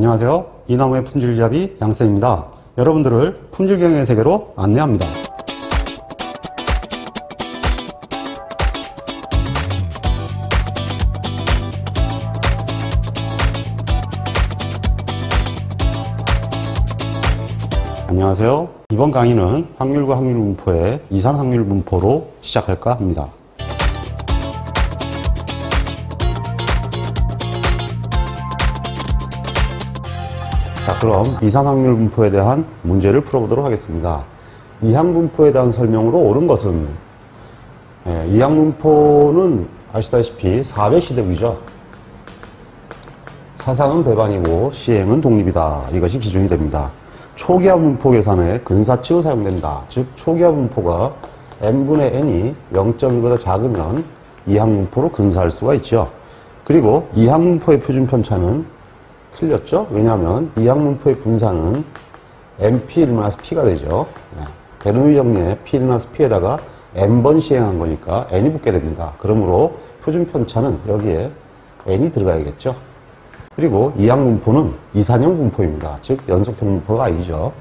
안녕하세요. 이나무의 품질잡이 양쌤입니다. 여러분들을 품질경영의 세계로 안내합니다. 안녕하세요. 이번 강의는 확률과 확률분포의 이산확률분포로 시작할까 합니다. 자, 그럼 이산확률분포에 대한 문제를 풀어보도록 하겠습니다. 이항분포에 대한 설명으로 옳은 것은 이항분포는 아시다시피 4배 시대이죠. 사상은 배반이고 시행은 독립이다. 이것이 기준이 됩니다. 초기화 분포 계산에 근사치로 사용된다. 즉 초기화 분포가 n분의 n이 0.1보다 작으면 이항분포로 근사할 수가 있죠. 그리고 이항분포의 표준편차는 틀렸죠? 왜냐하면 이항분포의 분사는 np1-p가 되죠. 베르누이 정리의 p1-p에다가 n번 시행한 거니까 n이 붙게 됩니다. 그러므로 표준편차는 여기에 n이 들어가야겠죠. 그리고 이항분포는 이산형 분포입니다. 즉 연속형 분포가 아니죠.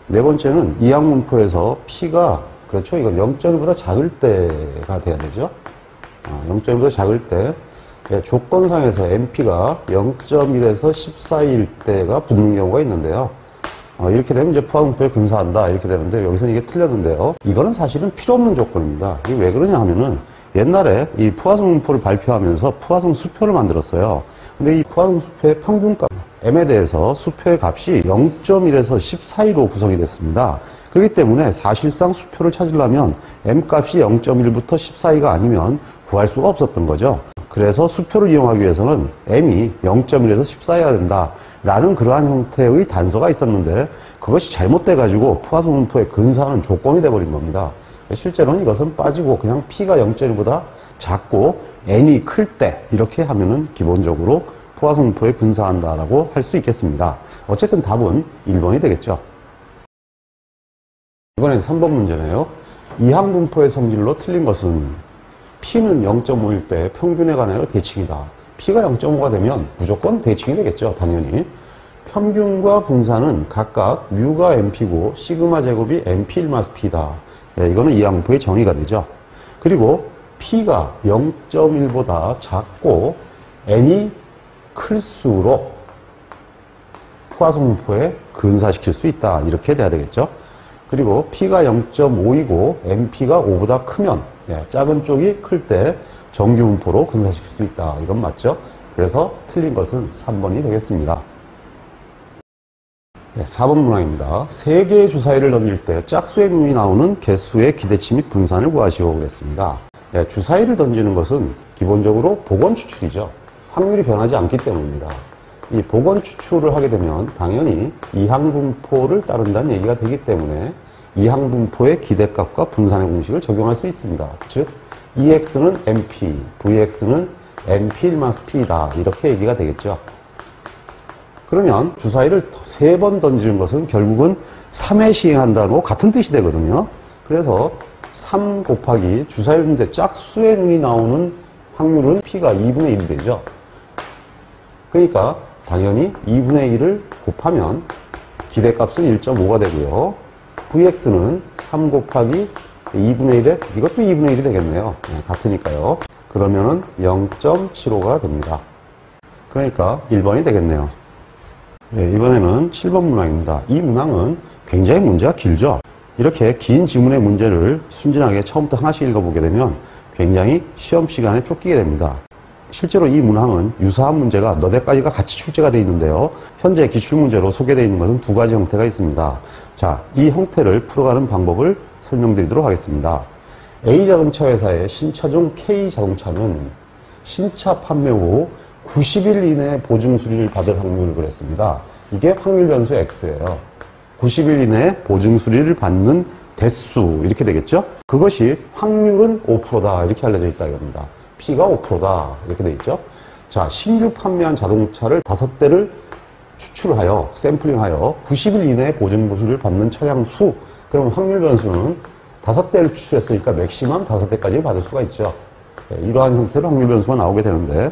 네 번째는 이항분포에서 p가 그렇죠. 이건 0.1보다 작을 때가 돼야 되죠. 0.1보다 작을 때 조건상에서 np가 0.1에서 10 사이일 때가 붙는 경우가 있는데요. 이렇게 되면 이제 푸화분포에 근사한다 이렇게 되는데 여기서는 이게 틀렸는데요. 이거는 사실은 필요 없는 조건입니다. 이게 왜 그러냐 하면은 옛날에 이 푸화성 분포를 발표하면서 푸화성 수표를 만들었어요. 근데 이 푸화성 수표의 평균값 m에 대해서 수표의 값이 0.1에서 10 사이로 구성이 됐습니다. 그렇기 때문에 사실상 수표를 찾으려면 m 값이 0.1부터 10 사이가 아니면 구할 수가 없었던 거죠. 그래서 수표를 이용하기 위해서는 m이 0.1에서 10 사이가 된다라는 그러한 형태의 단서가 있었는데 그것이 잘못돼가지고 푸화성 분포에 근사하는 조건이 돼버린 겁니다. 실제로는 이것은 빠지고 그냥 p가 0.1보다 작고 n이 클 때 이렇게 하면은 기본적으로 푸화성 분포에 근사한다라고 할 수 있겠습니다. 어쨌든 답은 1번이 되겠죠. 이번엔 3번 문제네요. 이항분포의 성질로 틀린 것은 P는 0.5일 때 평균에 관하여 대칭이다. P가 0.5가 되면 무조건 대칭이 되겠죠. 당연히. 평균과 분산은 각각 뮤가 np고 시그마 제곱이 np1-p다. 이거는 이항분포의 정의가 되죠. 그리고 P가 0.1보다 작고 n이 클수록 푸화성 분포에 근사시킬 수 있다. 이렇게 돼야 되겠죠. 그리고 P가 0.5이고 np가 5보다 크면 작은 쪽이 클 때 정규분포로 근사시킬 수 있다. 이건 맞죠? 그래서 틀린 것은 3번이 되겠습니다. 4번 문항입니다. 3개의 주사위를 던질 때 짝수의 눈이 나오는 개수의 기대치 및 분산을 구하시오 그랬습니다. 주사위를 던지는 것은 기본적으로 복원 추출이죠. 확률이 변하지 않기 때문입니다. 이 복원 추출을 하게 되면 당연히 이항분포를 따른다는 얘기가 되기 때문에 이항분포의 기대값과 분산의 공식을 적용할 수 있습니다. 즉 EX는 NP, VX는 NP1-P이다. 이렇게 얘기가 되겠죠. 그러면 주사위를 3번 던지는 것은 결국은 3회 시행한다고 같은 뜻이 되거든요. 그래서 3 곱하기 주사위를 던질 때 짝수의 눈이 나오는 확률은 P가 2분의 1이 되죠. 그러니까 당연히 2분의 1을 곱하면 기대값은 1.5가 되고요. VX는 3 곱하기 2분의 1에 이것도 2분의 1이 되겠네요. 같으니까요. 그러면은 0.75가 됩니다. 그러니까 1번이 되겠네요. 이번에는 7번 문항입니다. 이 문항은 굉장히 문제가 길죠. 이렇게 긴 지문의 문제를 순진하게 처음부터 하나씩 읽어보게 되면 굉장히 시험 시간에 쫓기게 됩니다. 실제로 이 문항은 유사한 문제가 너댓 가지가 같이 출제가 되어 있는데요. 현재 기출문제로 소개되어 있는 것은 2가지 형태가 있습니다. 자, 이 형태를 풀어가는 방법을 설명드리도록 하겠습니다. A자동차 회사의 신차종 K자동차는 신차 판매 후 90일 이내에 보증 수리를 받을 확률을 그랬습니다. 이게 확률 변수 X예요. 90일 이내에 보증 수리를 받는 대수 이렇게 되겠죠? 그것이 확률은 5%다 이렇게 알려져 있다 이겁니다. P가 5%다 이렇게 돼 있죠. 자, 신규 판매한 자동차를 5대를 추출하여 샘플링하여 90일 이내에 보증 보수를 받는 차량 수. 그럼 확률 변수는 5대를 추출했으니까 맥시멈 5대까지 받을 수가 있죠. 이러한 형태로 확률 변수가 나오게 되는데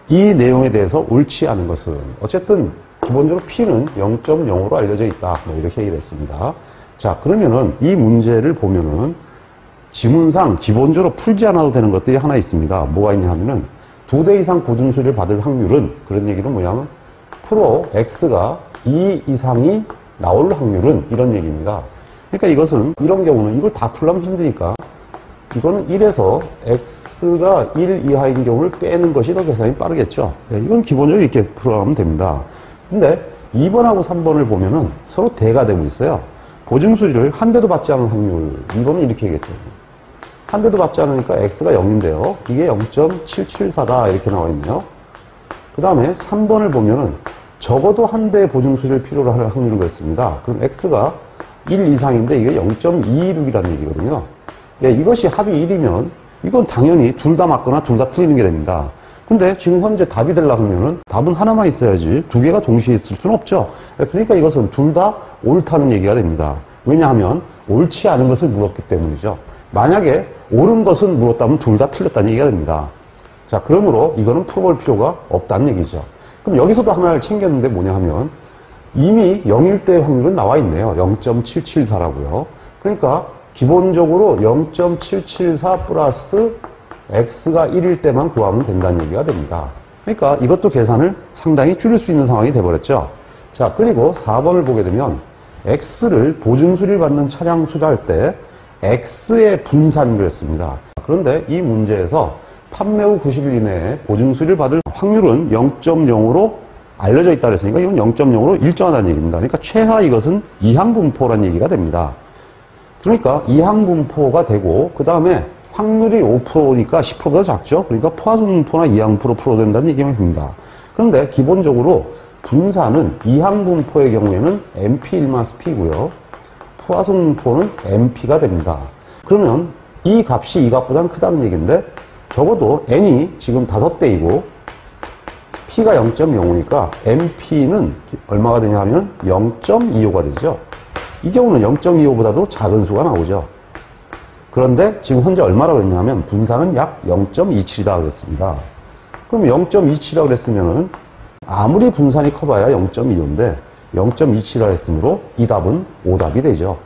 이 내용에 대해서 옳지 않은 것은 어쨌든 기본적으로 P는 0.0으로 알려져 있다. 뭐 이렇게 얘기를 했습니다. 자, 그러면은 이 문제를 보면은 지문상 기본적으로 풀지 않아도 되는 것들이 하나 있습니다. 뭐가 있냐 하면은 2대 이상 보증수리를 받을 확률은, 그런 얘기는 뭐냐면 프로 X가 2 이상이 나올 확률은, 이런 얘기입니다. 그러니까 이것은 이런 경우는 이걸 다 풀려면 힘드니까 이거는 1에서 X가 1 이하인 경우를 빼는 것이 더 계산이 빠르겠죠. 네, 이건 기본적으로 이렇게 풀어가면 됩니다. 근데 2번하고 3번을 보면은 서로 대가 되고 있어요. 보증수리를 한 대도 받지 않은 확률, 2번은 이렇게 얘기했죠. 한 대도 받지 않으니까 X가 0인데요. 이게 0.774다. 이렇게 나와 있네요. 그 다음에 3번을 보면은 적어도 한 대의 보증수리를 필요로 할 확률을 그랬습니다. 그럼 X가 1 이상인데 이게 0.226이라는 얘기거든요. 예, 이것이 합이 1이면 이건 당연히 둘 다 맞거나 둘 다 틀리는 게 됩니다. 근데 지금 현재 답이 되려고 하면은 답은 하나만 있어야지 두 개가 동시에 있을 수는 없죠. 그러니까 이것은 둘 다 옳다는 얘기가 됩니다. 왜냐하면 옳지 않은 것을 물었기 때문이죠. 만약에 옳은 것을 물었다면 둘 다 틀렸다는 얘기가 됩니다. 자, 그러므로 이거는 풀어볼 필요가 없다는 얘기죠. 그럼 여기서도 하나를 챙겼는데 뭐냐 하면 이미 0일 때 확률은 나와 있네요. 0.774라고요. 그러니까 기본적으로 0.774 플러스 X가 1일 때만 구하면 된다는 얘기가 됩니다. 그러니까 이것도 계산을 상당히 줄일 수 있는 상황이 돼버렸죠. 자, 그리고 4번을 보게 되면 X를 보증수리를 받는 차량 투자할 때 X의 분산을 그랬습니다. 그런데 이 문제에서 판매 후 90일 이내에 보증수리를 받을 확률은 0.0으로 알려져 있다 그랬으니까 이건 0.0으로 일정하다는 얘기입니다. 그러니까 최하 이것은 이항분포라는 얘기가 됩니다. 그러니까 이항분포가 되고 그 다음에 확률이 5%니까 10%보다 작죠. 그러니까 포화분포나 이항분포로 풀어된다는 얘기가 됩니다. 그런데 기본적으로 분산은 이항분포의 경우에는 MP1-P고요. 포화분포는 MP가 됩니다. 그러면 이 값이 이 값보다는 크다는 얘기인데 적어도 N이 지금 5대이고 P가 0.05니까 MP는 얼마가 되냐 하면 0.25가 되죠. 이 경우는 0.25보다도 작은 수가 나오죠. 그런데 지금 현재 얼마라고 그랬냐면 분산은 약 0.27이다 그랬습니다. 그럼 0.27이라고 그랬으면은 아무리 분산이 커봐야 0.25인데 0.27이라고 했으므로 이 답은 오답이 되죠.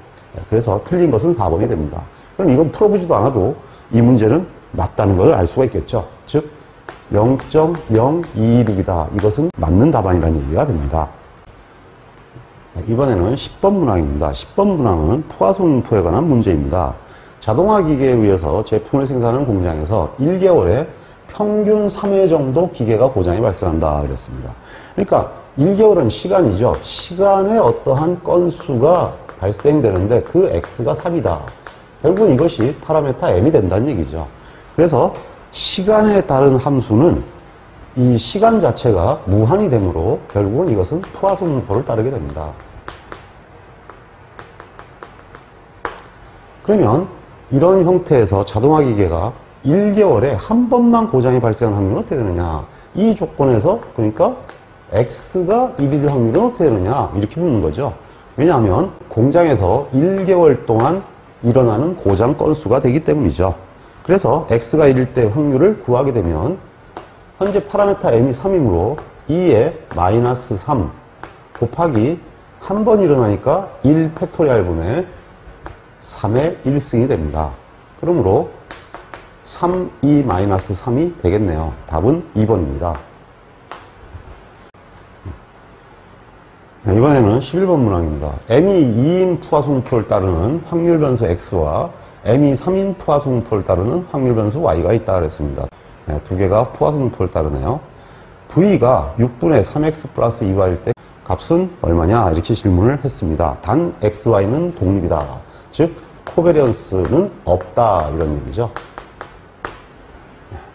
그래서 틀린 것은 4번이 됩니다. 그럼 이건 풀어보지도 않아도 이 문제는 맞다는 걸 알 수가 있겠죠. 즉 0.026이다. 이것은 맞는 답안이라는 얘기가 됩니다. 이번에는 10번 문항입니다. 10번 문항은 포화손포에 관한 문제입니다. 자동화 기계에 의해서 제품을 생산하는 공장에서 1개월에 평균 3회 정도 기계가 고장이 발생한다 그랬습니다. 그러니까 1개월은 시간이죠. 시간에 어떠한 건수가 발생되는데 그 X가 3이다. 결국은 이것이 파라메타 M이 된다는 얘기죠. 그래서 시간에 따른 함수는 이 시간 자체가 무한이 되므로 결국은 이것은 포화손포를 따르게 됩니다. 그러면 이런 형태에서 자동화 기계가 1개월에 한 번만 고장이 발생할 확률은 어떻게 되느냐. 이 조건에서 그러니까 X가 1일 확률은 어떻게 되느냐. 이렇게 묻는 거죠. 왜냐하면 공장에서 1개월 동안 일어나는 고장 건수가 되기 때문이죠. 그래서 X가 1일 때 확률을 구하게 되면 현재 파라메타 M이 3이므로 2에 마이너스 3 곱하기 한 번 일어나니까 1 팩토리알 분의 3의 1승이 됩니다. 그러므로 3, 2, 마이너스 3이 되겠네요. 답은 2번입니다. 이번에는 11번 문항입니다. M이 2인 포화손포를 따르는 확률 변수 X와 M이 3인 포화손포를 따르는 확률 변수 Y가 있다 그랬습니다. 네, 두 개가 포화손포를 따르네요. V가 6분의 3X 플러스 2Y일 때 값은 얼마냐 이렇게 질문을 했습니다. 단 XY는 독립이다. 즉 코베리언스는 없다 이런 얘기죠.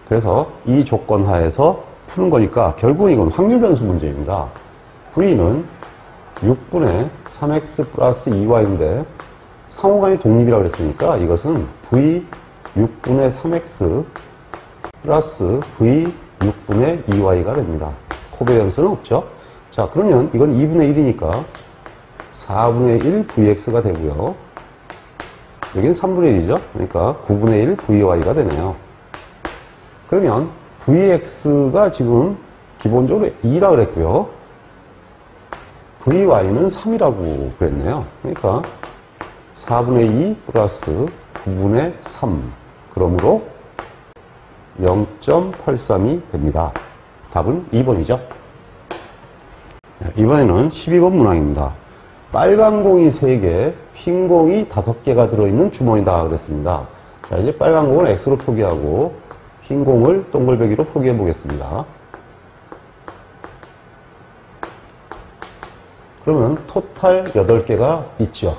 그래서 이 조건 하에서 푸는 거니까 결국은 이건 확률 변수 문제입니다. V는 6분의 3X 플러스 2Y인데 상호간이 독립이라고 그랬으니까 이것은 V 6분의 3X 플러스 V 6분의 2Y가 됩니다. 코베리언스는 없죠. 자, 그러면 이건 2분의 1이니까 4분의 1 VX가 되고요. 여기는 3분의 1이죠. 그러니까 9분의 1 VY가 되네요. 그러면 Vx가 지금 기본적으로 2라 그랬고요. Vy는 3이라고 그랬네요. 그러니까 4분의 2 플러스 9분의 3. 그러므로 0.832 됩니다. 답은 2번이죠. 이번에는 12번 문항입니다. 빨간 공이 3개, 흰 공이 5개가 들어있는 주머니다 그랬습니다. 자, 이제 빨간 공을 X로 표기하고 흰 공을 동글배기로 표기해 보겠습니다. 그러면 토탈 8개가 있죠.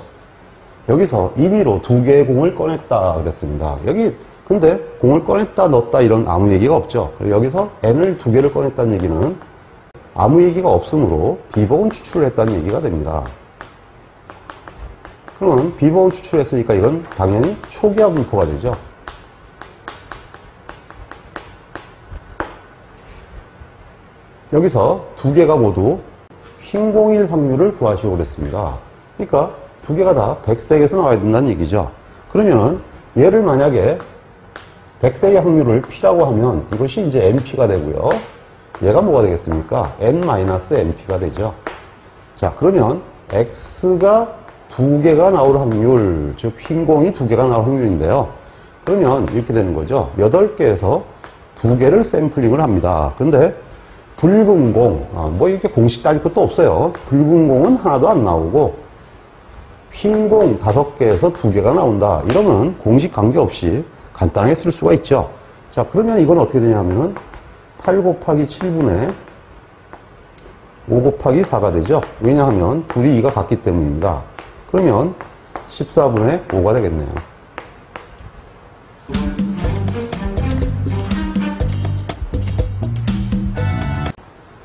여기서 임의로 2개의 공을 꺼냈다 그랬습니다. 여기 근데 공을 꺼냈다 넣었다 이런 아무 얘기가 없죠. 여기서 n을 2개를 꺼냈다는 얘기는 아무 얘기가 없으므로 비보건 추출을 했다는 얘기가 됩니다. 그러면 비보건 추출했으니까 이건 당연히 초기화 분포가 되죠. 여기서 2개가 모두 흰 공일 확률을 구하시고 그랬습니다. 그러니까 2개가 다 100색에서 나와야 된다는 얘기죠. 그러면은 얘를 만약에 100색의 확률을 P라고 하면 이것이 이제 NP가 되고요. 얘가 뭐가 되겠습니까? N-NP가 되죠. 자, 그러면 X가 2개가 나올 확률, 즉 흰 공이 2개가 나올 확률인데요. 그러면 이렇게 되는 거죠. 8개에서 2개를 샘플링을 합니다. 근데 붉은 공, 뭐 이렇게 공식 따질 것도 없어요. 붉은 공은 하나도 안 나오고 흰 공 5개에서 2개가 나온다. 이러면 공식 관계없이 간단하게 쓸 수가 있죠. 자, 그러면 이건 어떻게 되냐면은 8 곱하기 7분의 5 곱하기 4가 되죠. 왜냐하면 둘이 2가 같기 때문입니다. 그러면 14분의 5가 되겠네요.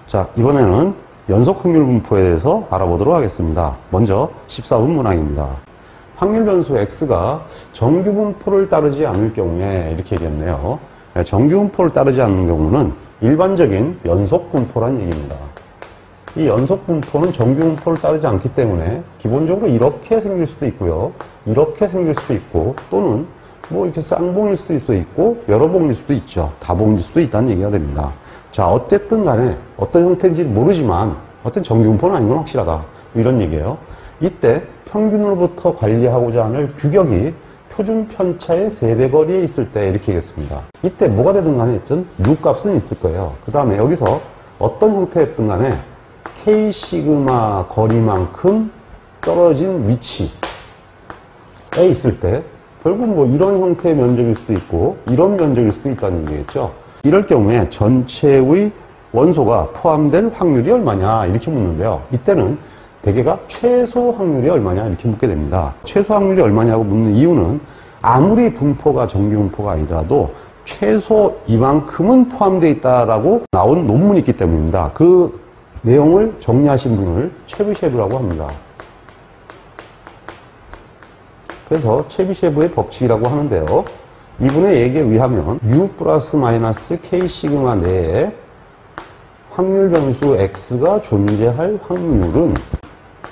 자, 이번에는 연속 확률 분포에 대해서 알아보도록 하겠습니다. 먼저 14번 문항입니다. 확률 변수 x가 정규 분포를 따르지 않을 경우에 이렇게 얘기했네요. 정규 분포를 따르지 않는 경우는 일반적인 연속 분포란 얘기입니다. 이 연속 분포는 정규 분포를 따르지 않기 때문에 기본적으로 이렇게 생길 수도 있고요. 이렇게 생길 수도 있고 또는 뭐 이렇게 쌍봉일 수도 있고 여러 봉일 수도 있죠. 다봉일 수도 있다는 얘기가 됩니다. 자, 어쨌든 간에 어떤 형태인지 모르지만 어떤 정규 분포는 아닌 건 확실하다. 이런 얘기예요. 이때 평균으로부터 관리하고자 하는 규격이 표준 편차의 3배 거리에 있을 때 이렇게 얘기했습니다. 이때 뭐가 되든 간에 어떤 U 값은 있을 거예요. 그 다음에 여기서 어떤 형태였든 간에 K 시그마 거리만큼 떨어진 위치에 있을 때 결국 뭐 이런 형태의 면적일 수도 있고 이런 면적일 수도 있다는 얘기겠죠. 이럴 경우에 전체의 원소가 포함될 확률이 얼마냐 이렇게 묻는데요. 이때는 대개가 최소 확률이 얼마냐 이렇게 묻게 됩니다. 최소 확률이 얼마냐고 묻는 이유는 아무리 분포가 정규 분포가 아니더라도 최소 이만큼은 포함되어 있다라고 나온 논문이 있기 때문입니다. 그 내용을 정리하신 분을 체비셰브라고 합니다. 그래서 체비셰브의 법칙이라고 하는데요. 이분의 얘기에 의하면 U 플러스 마이너스 K 시그마 내에 확률 변수 X가 존재할 확률은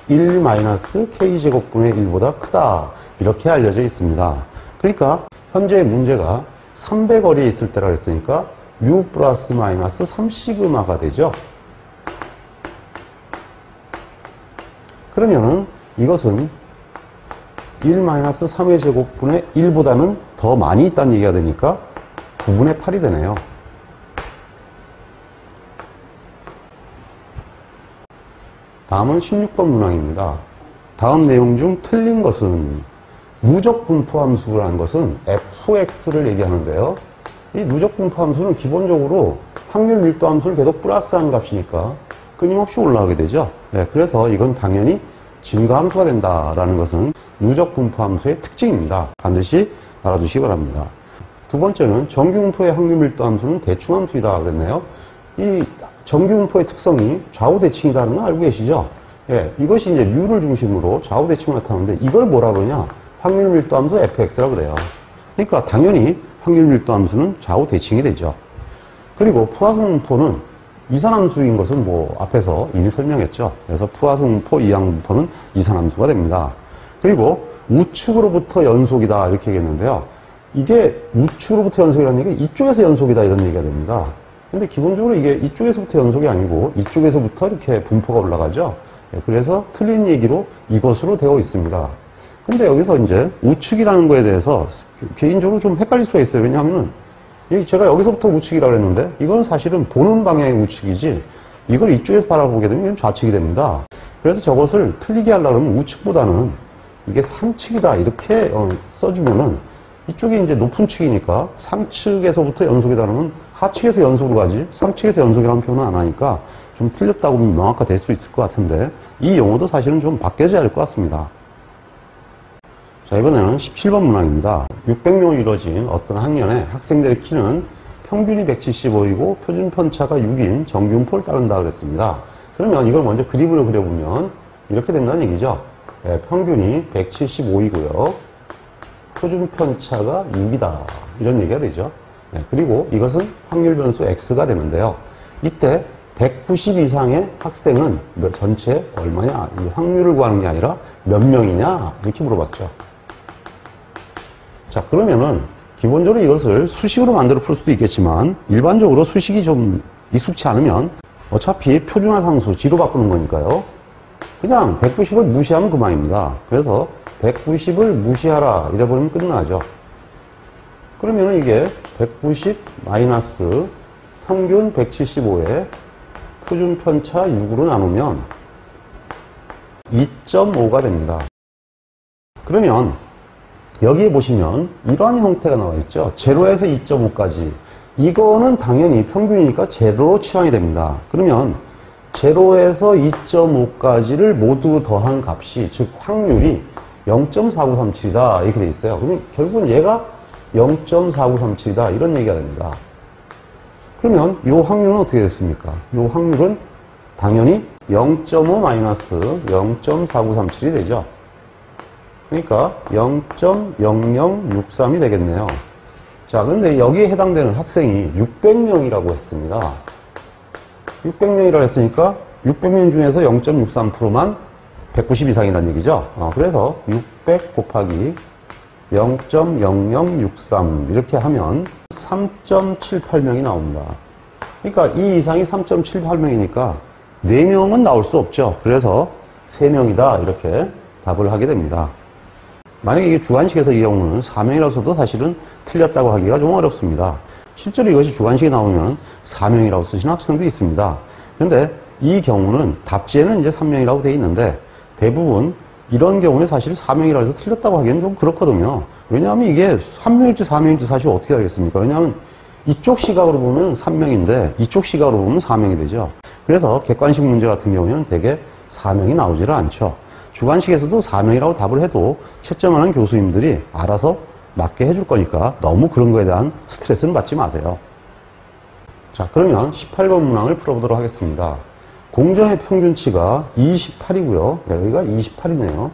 1 마이너스 K제곱분의 1보다 크다. 이렇게 알려져 있습니다. 그러니까 현재 문제가 3배 거리에 있을 때라 했으니까 U 플러스 마이너스 3 시그마가 되죠. 그러면은 이것은 1 마이너스 3의 제곱분의 1보다는 더 많이 있다는 얘기가 되니까 9분의 8이 되네요. 다음은 16번 문항입니다. 다음 내용 중 틀린 것은 누적 분포 함수라는 것은 fx를 얘기하는데요. 이 누적 분포 함수는 기본적으로 확률 밀도 함수를 계속 플러스한 값이니까 끊임없이 올라가게 되죠. 네, 그래서 이건 당연히 증가 함수가 된다라는 것은 누적 분포 함수의 특징입니다. 반드시 알아두시기 바랍니다. 두 번째는 정규 분포의 확률 밀도 함수는 대충 함수이다 그랬네요. 이 정규 분포의 특성이 좌우 대칭이라는 거 알고 계시죠? 예, 이것이 이제 뮤를 중심으로 좌우 대칭을 나타나는데 이걸 뭐라 그러냐? 확률 밀도 함수 fx라 그래요. 그러니까 당연히 확률 밀도 함수는 좌우 대칭이 되죠. 그리고 푸아송 분포는 이산함수인 것은 뭐 앞에서 이미 설명했죠. 그래서 푸아송 분포, 이항 분포는 이산함수가 됩니다. 그리고 우측으로부터 연속이다 이렇게 얘기했는데요. 이게 우측으로부터 연속이라는 얘기가 이쪽에서 연속이다 이런 얘기가 됩니다. 근데 기본적으로 이게 이쪽에서부터 연속이 아니고 이쪽에서부터 이렇게 분포가 올라가죠. 그래서 틀린 얘기로 이것으로 되어 있습니다. 근데 여기서 이제 우측이라는 거에 대해서 개인적으로 좀 헷갈릴 수가 있어요. 왜냐하면은 제가 여기서부터 우측이라고 했는데 이건 사실은 보는 방향이 우측이지 이걸 이쪽에서 바라보게 되면 이건 좌측이 됩니다. 그래서 저것을 틀리게 하려고 하면 우측보다는 이게 상측이다 이렇게 써주면은 이쪽이 이제 높은 측이니까 상측에서부터 연속이다 그러면 하측에서 연속으로 가지 상측에서 연속이라는 표현은 안 하니까 좀 틀렸다고 보면 명확화될 수 있을 것 같은데 이 용어도 사실은 좀 바뀌어져야 할 것 같습니다. 자, 이번에는 17번 문항입니다. 600명으로 이루어진 어떤 학년의 학생들의 키는 평균이 175이고 표준 편차가 6인 정규분포를 따른다 그랬습니다. 그러면 이걸 먼저 그림으로 그려보면 이렇게 된다는 얘기죠. 네, 평균이 175이고요. 표준 편차가 6이다. 이런 얘기가 되죠. 네, 그리고 이것은 확률 변수 X가 되는데요. 이때 190 이상의 학생은 전체 얼마냐? 이 확률을 구하는 게 아니라 몇 명이냐? 이렇게 물어봤죠. 자, 그러면은 기본적으로 이것을 수식으로 만들어 풀 수도 있겠지만 일반적으로 수식이 좀 익숙치 않으면 어차피 표준화 상수 G로 바꾸는 거니까요. 그냥 190을 무시하면 그만입니다. 그래서 190을 무시하라 이래 버리면 끝나죠. 그러면 이게 190 마이너스 평균 175에 표준 편차 6으로 나누면 2.5가 됩니다. 그러면 여기에 보시면 이러한 형태가 나와 있죠. 0에서 2.5까지. 이거는 당연히 평균이니까 제로로 취향이 됩니다. 그러면 0에서 2.5까지를 모두 더한 값이, 즉 확률이 0.4937이다 이렇게 돼 있어요. 그럼 결국은 얘가 0.4937이다 이런 얘기가 됩니다. 그러면 이 확률은 어떻게 됐습니까? 이 확률은 당연히 0.5 마이너스 0.4937이 되죠. 그러니까 0.0063이 되겠네요. 자, 근데 여기에 해당되는 학생이 600명이라고 했습니다. 600명이라고 했으니까 600명 중에서 0.63%만 190 이상이라는 얘기죠. 그래서 600 곱하기 0.0063 이렇게 하면 3.78명이 나옵니다. 그러니까 이 이상이 3.78명이니까 4명은 나올 수 없죠. 그래서 3명이다 이렇게 답을 하게 됩니다. 만약에 이게 주관식에서 이 경우는 4명이라고 써도 사실은 틀렸다고 하기가 좀 어렵습니다. 실제로 이것이 주관식에 나오면 4명이라고 쓰시는 학생도 있습니다. 그런데 이 경우는 답지에는 이제 3명이라고 되어 있는데 대부분 이런 경우에 사실 4명이라고 해서 틀렸다고 하기엔 좀 그렇거든요. 왜냐하면 이게 3명일지 4명일지 사실 어떻게 알겠습니까? 왜냐하면 이쪽 시각으로 보면 3명인데 이쪽 시각으로 보면 4명이 되죠. 그래서 객관식 문제 같은 경우에는 대개 4명이 나오지를 않죠. 주관식에서도 4명이라고 답을 해도 채점하는 교수님들이 알아서 맞게 해줄 거니까 너무 그런 거에 대한 스트레스는 받지 마세요. 자, 그러면 18번 문항을 풀어보도록 하겠습니다. 공정의 평균치가 28이고요. 여기가 28이네요.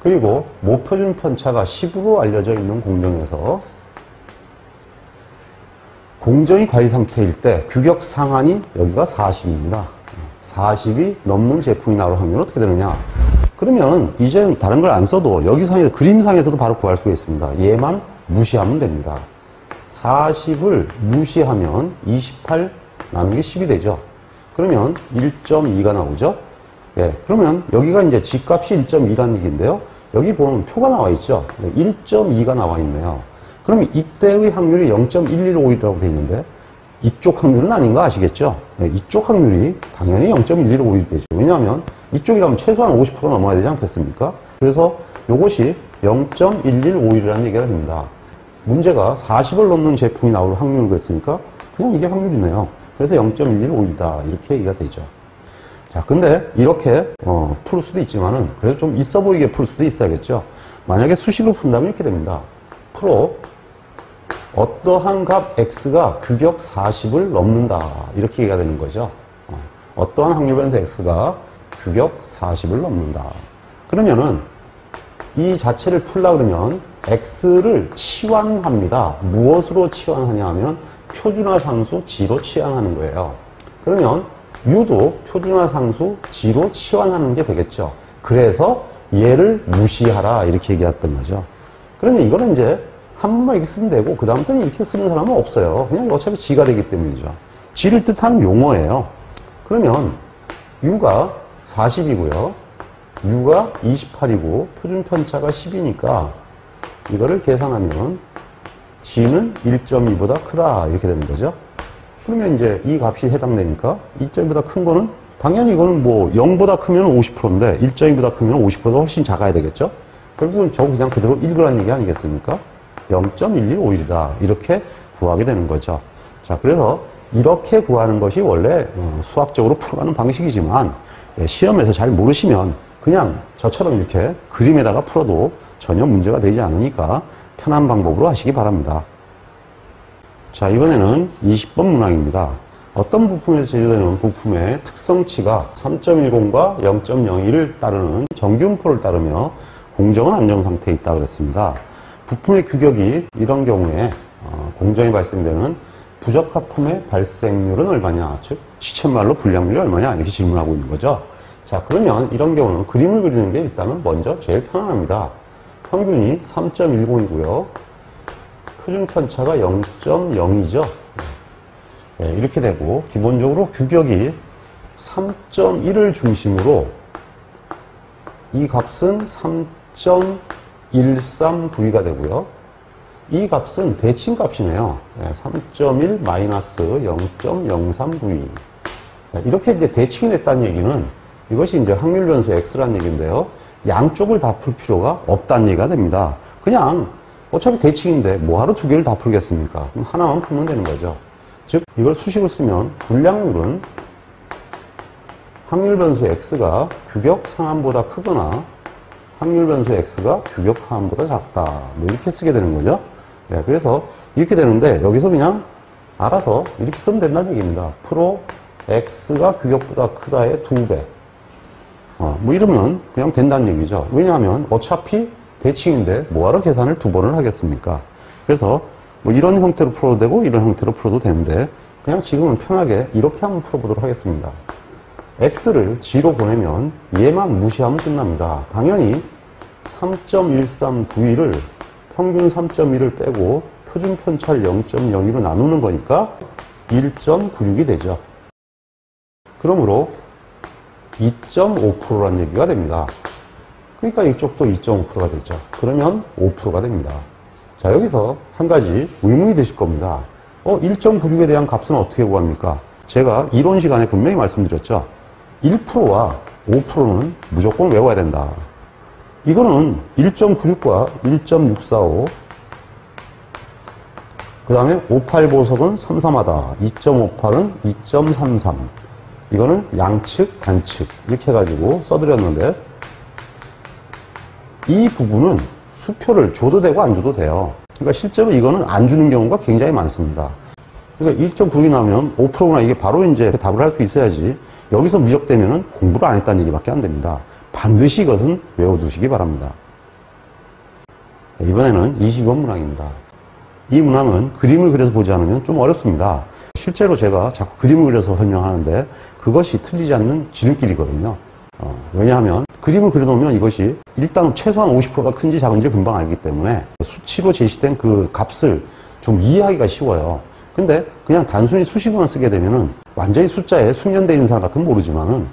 그리고 모표준 편차가 10으로 알려져 있는 공정에서 공정이 관리 상태일 때 규격 상한이 여기가 40입니다. 40이 넘는 제품이 나올 확률은 어떻게 되느냐? 그러면 이제는 다른 걸 안 써도 여기상에서 그림상에서도 바로 구할 수가 있습니다. 얘만 무시하면 됩니다. 40을 무시하면 28 나누는 게 10이 되죠. 그러면 1.2가 나오죠. 예, 그러면 여기가 이제 G값이 1.2라는 얘기인데요. 여기 보면 표가 나와 있죠. 1.2가 나와 있네요. 그럼 이때의 확률이 0.115이라고 되어 있는데 이쪽 확률은 아닌 거 아시겠죠? 네, 이쪽 확률이 당연히 0.1151 되죠. 왜냐하면 이쪽이라면 최소한 50% 넘어야 되지 않겠습니까? 그래서 이것이 0.1151이라는 얘기가 됩니다. 문제가 40을 넘는 제품이 나올 확률을 그랬으니까 그냥 이게 확률이네요. 그래서 0.1151이다 이렇게 얘기가 되죠. 자, 근데 이렇게 풀 수도 있지만은 그래도 좀 있어 보이게 풀 수도 있어야겠죠. 만약에 수식으로 푼다면 이렇게 됩니다. 프로 어떠한 값 x가 규격 40을 넘는다 이렇게 얘기가 되는 거죠. 어떠한 확률 변수 x가 규격 40을 넘는다. 그러면은 이 자체를 풀라 그러면 x를 치환합니다. 무엇으로 치환하냐 하면 표준화 상수 g로 치환하는 거예요. 그러면 u도 표준화 상수 g로 치환하는 게 되겠죠. 그래서 얘를 무시하라 이렇게 얘기했던 거죠. 그러면 이거는 이제 한 번만 이렇게 쓰면 되고 그 다음부터는 이렇게 쓰는 사람은 없어요. 그냥 어차피 G가 되기 때문이죠. G를 뜻하는 용어예요. 그러면 U가 40이고요. U가 28이고 표준편차가 10이니까 이거를 계산하면 G는 1.2보다 크다 이렇게 되는 거죠. 그러면 이제 이 값이 해당되니까 2.2보다 큰 거는 당연히 이거는 뭐 0보다 크면 50%인데 1.2보다 크면 50%가 훨씬 작아야 되겠죠. 결국은 저거 그냥 그대로 읽으라는 얘기 아니겠습니까? 0.115이다 이렇게 구하게 되는 거죠. 자, 그래서 이렇게 구하는 것이 원래 수학적으로 풀어가는 방식이지만 시험에서 잘 모르시면 그냥 저처럼 이렇게 그림에다가 풀어도 전혀 문제가 되지 않으니까 편한 방법으로 하시기 바랍니다. 자, 이번에는 20번 문항입니다. 어떤 부품에서 제조되는 부품의 특성치가 3.10과 0.02를 따르는 정규분포를 따르며 공정은 안정상태에 있다 그랬습니다. 부품의 규격이 이런 경우에 공정이 발생되는 부적합품의 발생률은 얼마냐, 즉 시쳇말로 불량률이 얼마냐 이렇게 질문하고 있는 거죠. 자, 그러면 이런 경우는 그림을 그리는 게 일단은 먼저 제일 편안합니다. 평균이 3.10이고요. 표준편차가 0.02죠. 네, 이렇게 되고 기본적으로 규격이 3.1을 중심으로 이 값은 3.139가 되고요. 이 값은 대칭 값이네요. 3.1 마이너스 0.0392. 이렇게 이제 대칭이 됐다는 얘기는 이것이 이제 확률 변수 X라는 얘기인데요. 양쪽을 다 풀 필요가 없다는 얘기가 됩니다. 그냥 어차피 대칭인데 뭐하러 두 개를 다 풀겠습니까? 그럼 하나만 풀면 되는 거죠. 즉 이걸 수식을 쓰면 불량률은 확률 변수 X가 규격 상한보다 크거나 확률 변수 X가 규격 하한보다 작다. 뭐 이렇게 쓰게 되는 거죠. 예, 그래서 이렇게 되는데 여기서 그냥 알아서 이렇게 쓰면 된다는 얘기입니다. 프로 X가 규격보다 크다의 2배. 뭐 이러면 그냥 된다는 얘기죠. 왜냐하면 어차피 대칭인데 뭐하러 계산을 두 번을 하겠습니까? 그래서 뭐 이런 형태로 풀어도 되고 이런 형태로 풀어도 되는데 그냥 지금은 편하게 이렇게 한번 풀어보도록 하겠습니다. X를 G로 보내면 얘만 무시하면 끝납니다. 당연히 3.1392를 평균 3.1을 빼고 표준 편차를 0.02로 나누는 거니까 1.96이 되죠. 그러므로 2.5%라는 얘기가 됩니다. 그러니까 이쪽도 2.5%가 되죠. 그러면 5%가 됩니다. 자, 여기서 한 가지 의문이 드실 겁니다. 1.96에 대한 값은 어떻게 구합니까? 제가 이론 시간에 분명히 말씀드렸죠. 1%와 5%는 무조건 외워야 된다. 이거는 1.96과 1.645, 그 다음에 58 보석은 삼삼하다. 2.58은 2.33. 이거는 양측, 단측 이렇게 해가지고 써드렸는데 이 부분은 수표를 줘도 되고 안 줘도 돼요. 그러니까 실제로 이거는 안 주는 경우가 굉장히 많습니다. 그러니까 1.96이 나오면 5%나 이게 바로 이제 답을 할 수 있어야지 여기서 무적되면은 공부를 안 했다는 얘기밖에 안 됩니다. 반드시 이것은 외워두시기 바랍니다. 이번에는 22번 문항입니다. 이 문항은 그림을 그려서 보지 않으면 좀 어렵습니다. 실제로 제가 자꾸 그림을 그려서 설명하는데 그것이 틀리지 않는 지름길이거든요. 왜냐하면 그림을 그려놓으면 이것이 일단 최소한 50%가 큰지 작은지 금방 알기 때문에 수치로 제시된 그 값을 좀 이해하기가 쉬워요. 근데 그냥 단순히 수식어만 쓰게 되면은 완전히 숫자에 숙련되어 있는 사람 같으면 모르지만은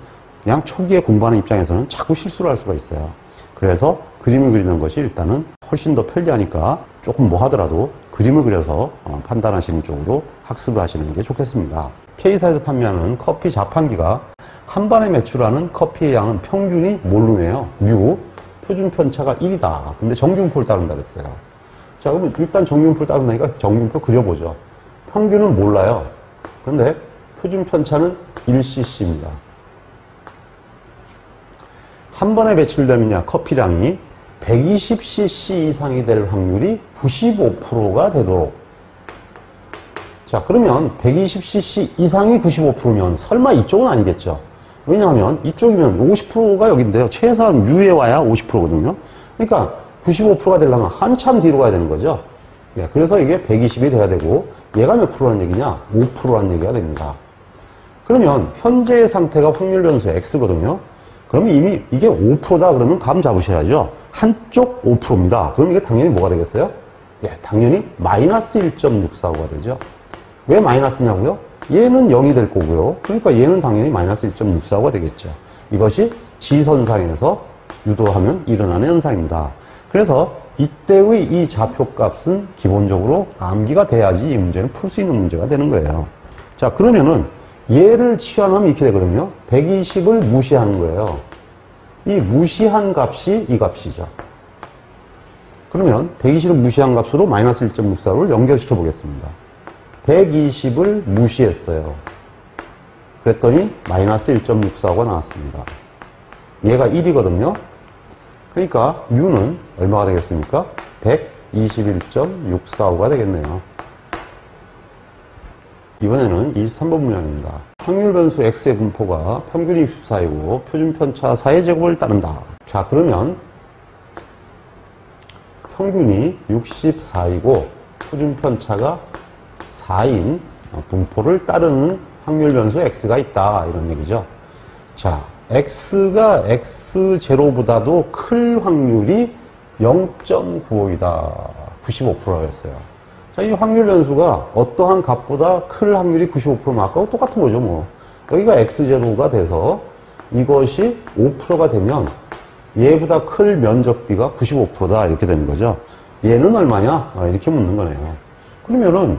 그냥 초기에 공부하는 입장에서는 자꾸 실수를 할 수가 있어요. 그래서 그림을 그리는 것이 일단은 훨씬 더 편리하니까 조금 뭐 하더라도 그림을 그려서 판단하시는 쪽으로 학습을 하시는 게 좋겠습니다. K사에서 판매하는 커피 자판기가 한 번에 매출하는 커피의 양은 평균이 모르네요. 뮤, 표준 편차가 1이다. 근데 정규분포를 따른다 그랬어요. 자, 그러면 일단 정규분포를 따른다니까 정규분포 그려보죠. 평균은 몰라요. 근데 표준 편차는 1cc입니다. 한 번에 배출되느냐 커피량이 120cc 이상이 될 확률이 95%가 되도록. 자, 그러면 120cc 이상이 95%면 설마 이쪽은 아니겠죠. 왜냐하면 이쪽이면 50%가 여기인데요. 최소한 뮤에 와야 50%거든요. 그러니까 95%가 되려면 한참 뒤로 가야 되는 거죠. 예, 그래서 이게 120이 돼야 되고 얘가 몇 프로라는 얘기냐? 5%라는 얘기가 됩니다. 그러면 현재의 상태가 확률 변수 X거든요. 그러면 이미 이게 5%다 그러면 감 잡으셔야죠. 한쪽 5%입니다. 그럼 이게 당연히 뭐가 되겠어요? 예, 당연히 마이너스 1.645가 되죠. 왜 마이너스냐고요? 얘는 0이 될 거고요. 그러니까 얘는 당연히 마이너스 1.645가 되겠죠. 이것이 지선상에서 유도하면 일어나는 현상입니다. 그래서 이때의 이 좌표값은 기본적으로 암기가 돼야지 이 문제는 풀 수 있는 문제가 되는 거예요. 자, 그러면은 얘를 치환하면 이렇게 되거든요. 120을 무시하는 거예요. 이 무시한 값이 이 값이죠. 그러면 120을 무시한 값으로 마이너스 1.645를 연결시켜 보겠습니다. 120을 무시했어요. 그랬더니 마이너스 1.645가 나왔습니다. 얘가 1이거든요. 그러니까 u는 얼마가 되겠습니까? 121.645가 되겠네요. 이번에는 23번 문항입니다. 확률 변수 x의 분포가 평균이 64이고 표준 편차 4의 제곱을 따른다. 자, 그러면 평균이 64이고 표준 편차가 4인 분포를 따르는 확률 변수 x가 있다, 이런 얘기죠. 자, x가 x0보다도 클 확률이 0.95이다. 95%라고 했어요. 자, 이 확률 변수가 어떠한 값보다 클 확률이 95%면 아까하고 똑같은 거죠, 뭐. 여기가 x0가 돼서 이것이 5%가 되면 얘보다 클 면적비가 95%다, 이렇게 되는 거죠. 얘는 얼마냐? 이렇게 묻는 거네요. 그러면은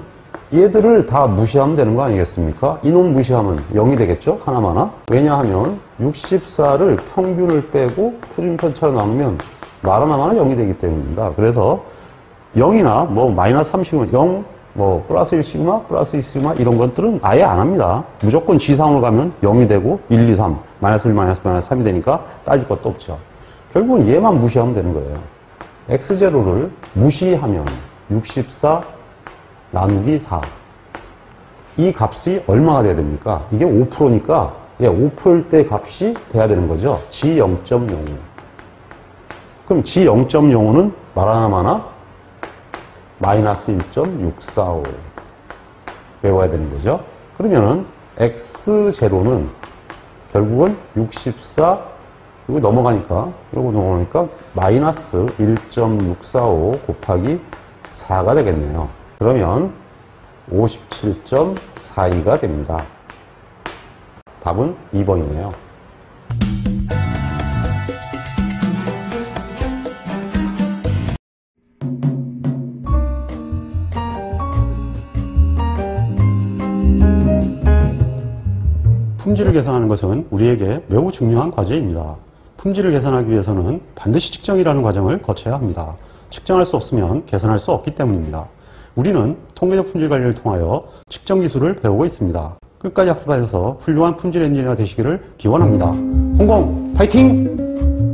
얘들을 다 무시하면 되는 거 아니겠습니까? 이놈 무시하면 0이 되겠죠? 하나마나. 왜냐하면 64를 평균을 빼고 표준 편차로 나누면 말 하나마나 0이 되기 때문입니다. 그래서 0이나 뭐 마이너스 3시그마, 0, 뭐 플러스 1시그마, 플러스 2시그마 이런 것들은 아예 안 합니다. 무조건 G상으로 가면 0이 되고 1, 2, 3, 마이너스 1, 마이너스 3이 되니까 따질 것도 없죠. 결국은 얘만 무시하면 되는 거예요. x0를 무시하면 64 나누기 4. 이 값이 얼마가 돼야 됩니까? 이게 5%니까 5%일 때 값이 돼야 되는 거죠. G0.05. 그럼 G0.05는 말 하나마나 마이너스 1.645 외워야 되는 거죠. 그러면은 x0는 결국은 64, 이거 넘어가니까 마이너스 1.645 곱하기 4가 되겠네요. 그러면 57.42가 됩니다. 답은 2번이네요. 품질을 계산하는 것은 우리에게 매우 중요한 과제입니다. 품질을 계산하기 위해서는 반드시 측정이라는 과정을 거쳐야 합니다. 측정할 수 없으면 계산할 수 없기 때문입니다. 우리는 통계적 품질 관리를 통하여 측정 기술을 배우고 있습니다. 끝까지 학습하셔서 훌륭한 품질 엔지니어가 되시기를 기원합니다. 홍콩 파이팅!